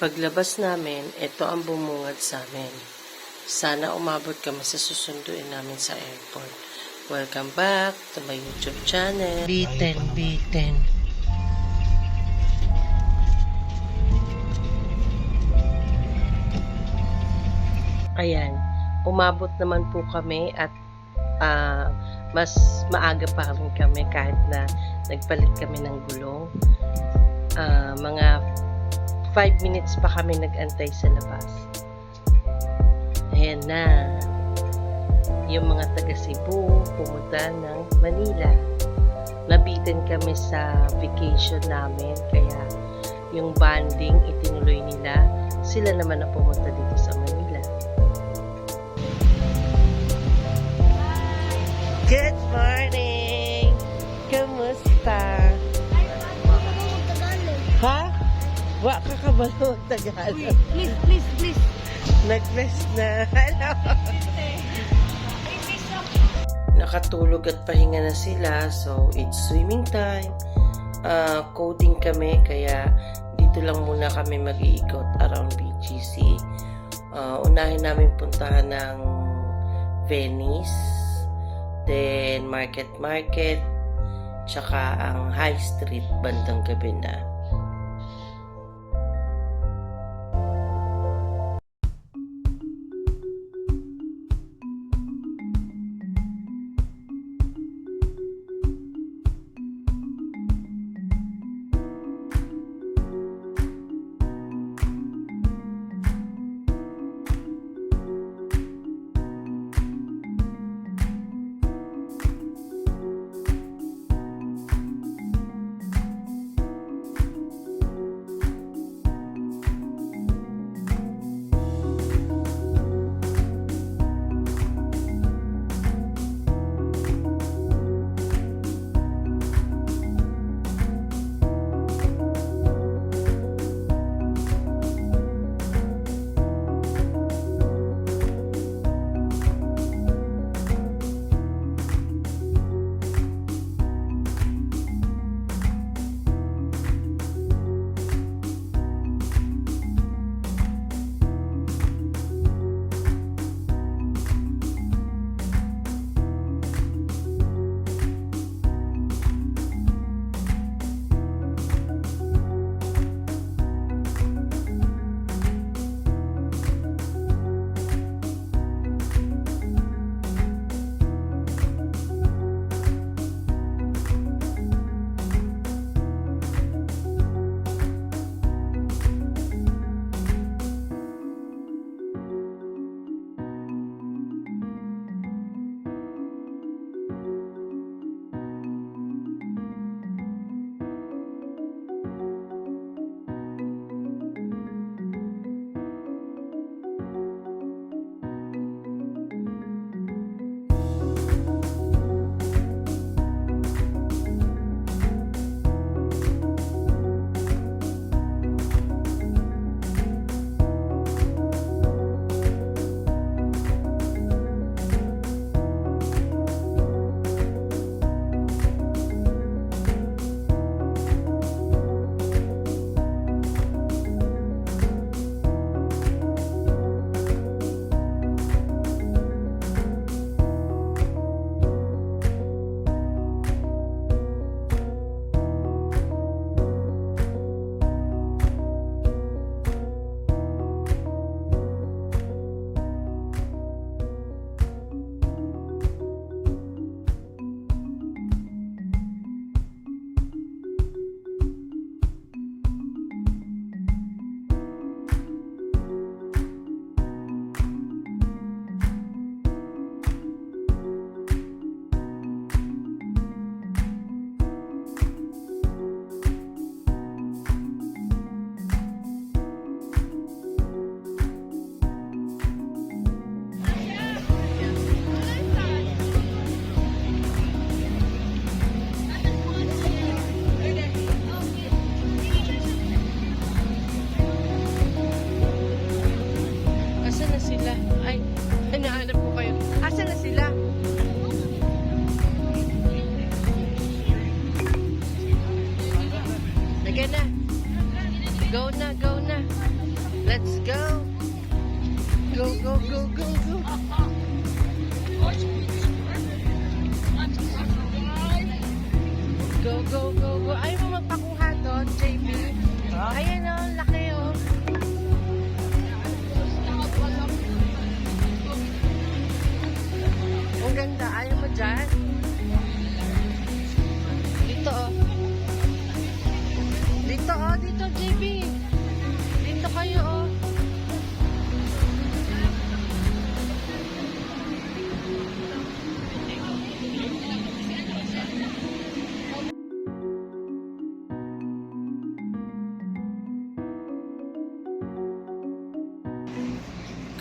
Paglabas namin, ito ang bumungad sa amin. Sana umabot kami sa susunduin namin sa airport. Welcome back to my YouTube channel. B10. Ayan, umabot naman po kami at mas maaga pa kami kahit na nagpalit kami ng gulong. Mga 5 minutes pa kami nag-antay sa labas. Ayan na. Yung mga taga Cebu pumunta ng Manila. Nabitin kami sa vacation namin. Kaya yung bonding itinuloy nila. Sila naman na pumunta dito sa Manila. Good morning! Kamusta? Ha? Wa ka kabalo ang Tagalog. Please. Nag-bless na. Nakatulog at pahinga na sila. So, it's swimming time. Coding kami. Kaya, dito lang muna kami mag-iikot around BGC. Unahin namin puntahan ng Venice. Then, Market. Tsaka ang High Street bandang gabi na. Go na. Let's go! Go, go, go, go, go! Go, go, go, go! Ayaw mo magpakuha doon, JB? Ayan o, laki o. Ang ganda. Ayaw mo dyan? Dito o. Dito o, dito JB. Dito kayo o.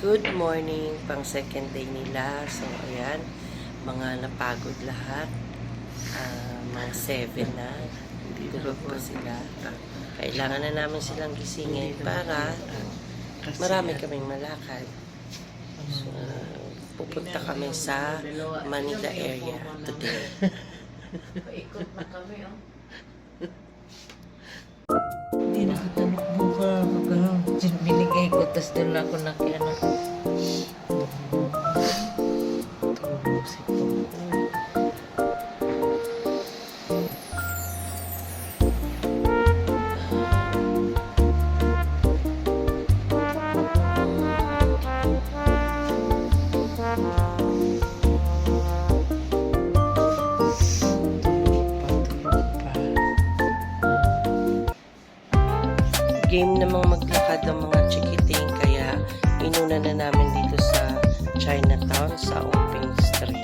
Good morning, pang second day nila. So, ayan, mga napagod lahat. Mga 7 na. Tulog pa sila. Kailangan na namin silang gisingin para marami kaming malakad. So, pupunta kami sa Manila area today. Paikot na kami, oh. Hindi nakatanok ka. Binigay ko, tapos doon ako nakiano. Tulog si Pangko. Game namang maglakad ang mga chikiting, kaya inuna na namin dito sa Chinatown sa Open Street.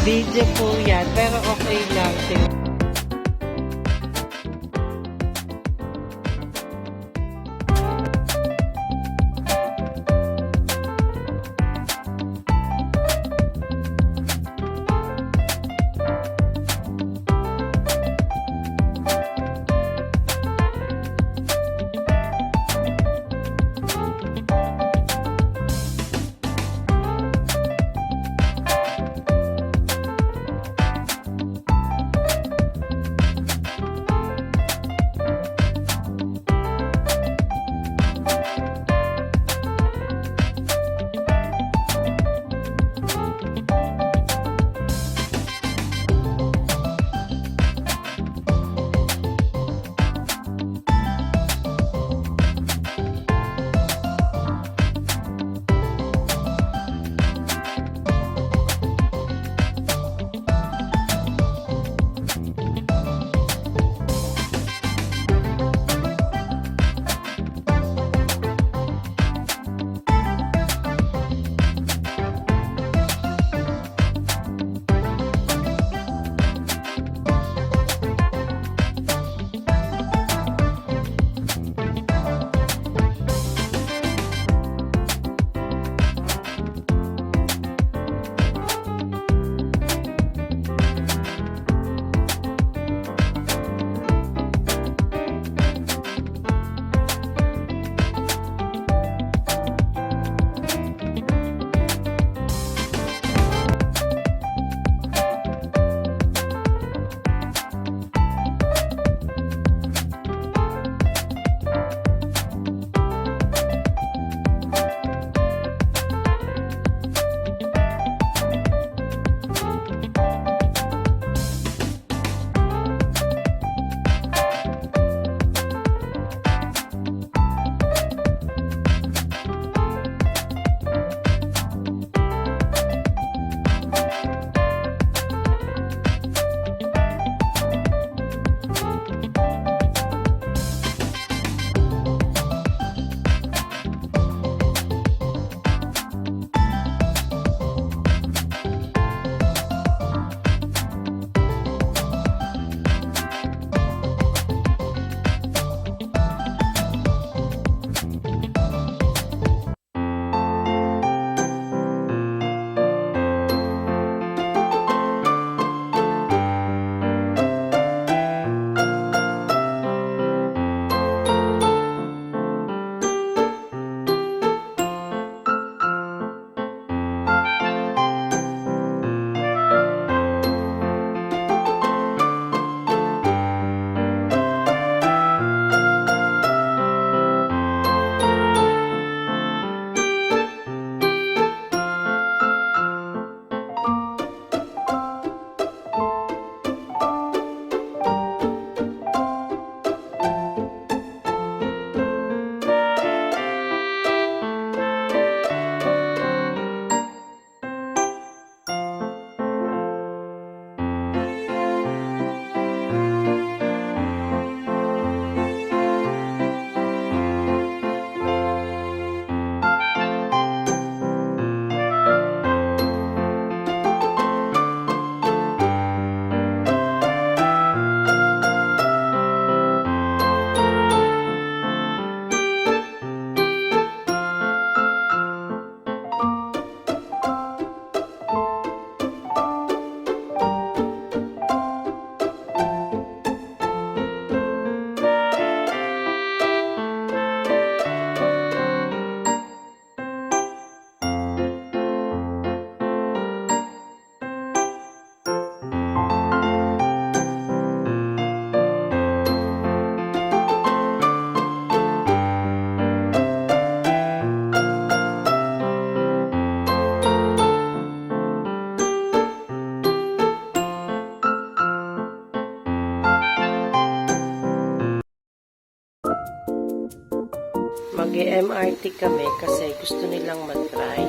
Video po yan, pero okay lang. Nag-MRT kami kasi gusto nilang mag-try.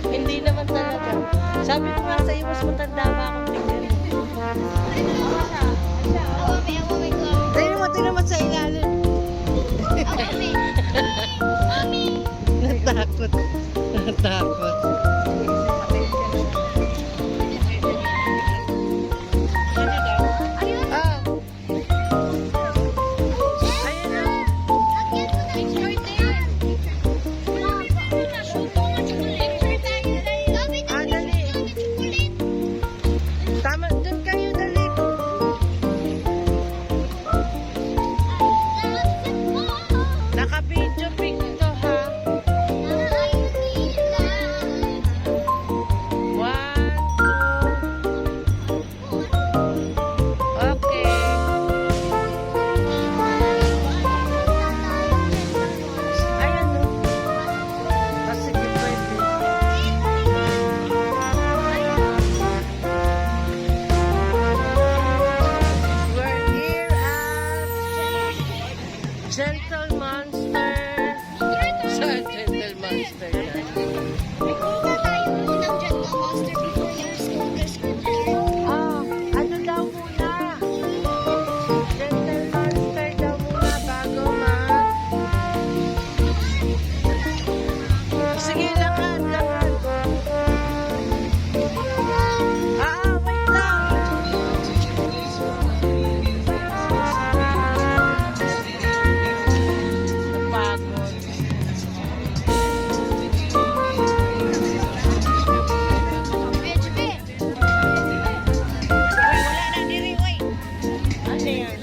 Hindi naman talaga. Sabi ko nga sa iyo, mas matanda pa akong tingnan. Tingnan mo sa ilalim. Natakot. Natakot. Ah. Ayun na. Ah, dali. Tama, dun kayo, dali. Naka-video pic to, ha? 1, 2. Okay. Ayan, no? Ah, sige, pwede. We're here at Gentle Monster. Sa Gentle Monster na. Ah, ano daw muna? Gentle Monster daw muna bago Sige, lakad, lakad. Wait lang. Napagod. Ano yan?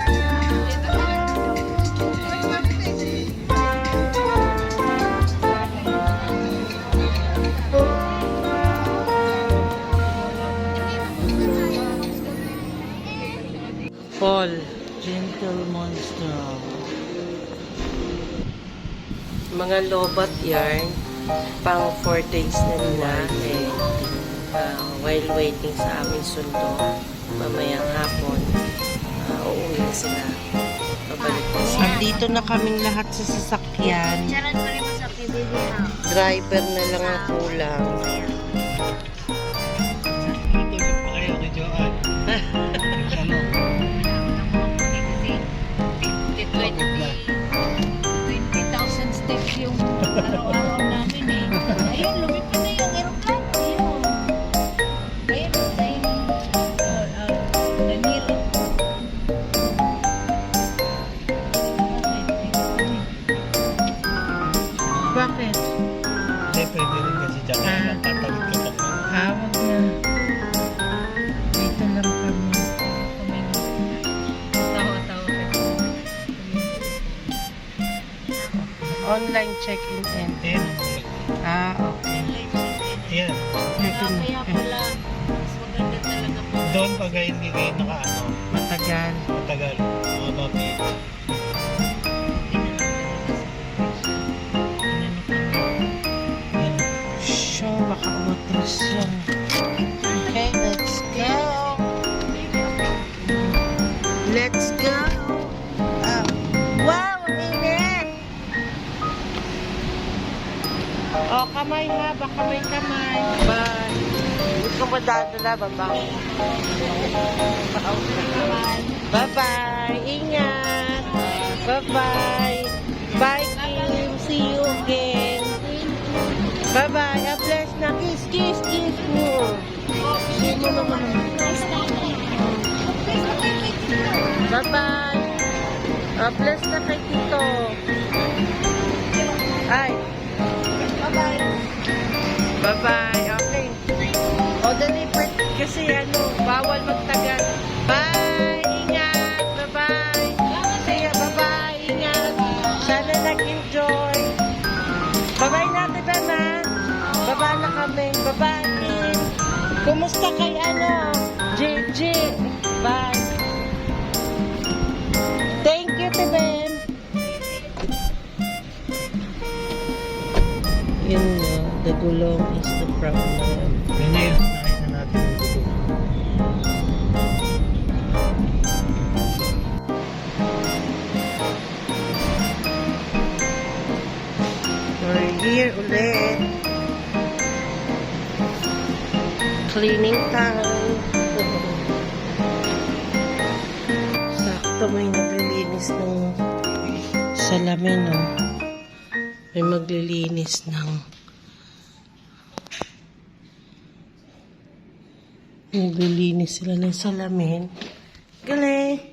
Paul. Gentle Monster. Mga lobat yarn, pang 4 days na nila. While waiting sa aming sundo, mamayang hapon, uuwi na sila. Babalik na sila. Andito na kaming lahat sa sasakyan. Driver na lang ang kulang. Tutulog pa kayo kay Joanne. Ano? 20,000 steps yung araw-araw namin eh. Ayun, lumipin na yung aeroplano. Ayun. Ayun, Danilo. Bakit? Hindi, pwede rin kasi Joanne. Tatalit ka pa. Wag na. Dito lang kami. Tawa-tawa ka. Online check-in and. Ayan. Okay. Ayan. Dito na. Kaya pala, mas maganda talaga po. Doon pag hindi kayo nakaano, Matagal. matagal. Mga mabit. Show, baka umatras yan. Okay, let's go. Let's go. Wow, init. Oh, kamay ha. Baka may kamay. Bye. Huwag ka madadala, babaw. Bye-bye. Ingat. Bye-bye. Bye, Kim. See you again. Bye-bye. God bless na. Kiss, kiss, kiss mo. Kiss mo naman. Bye-bye. God bless na kay Tito. Ay. Bye-bye. Bye-bye. Okay. O, dali, kasi bawal magtagal. Bye. Ingat. Bye-bye. Sige, bye-bye. Ingat. Sana nag-enjoy. Bye-bye natin, Bema. Bye-bye na kami. Bye-bye, Kim. Kumusta kay JJ? Bye. Thank you, Tibem. Yun na, gulong is the problem. Yun na yun. Nakita natin yung gusto. We're here ulit. Cleaning time. Sakto may naglilinis ng salamin, oh. May maglilinis ng naglilinis sila ng salamin. Galing!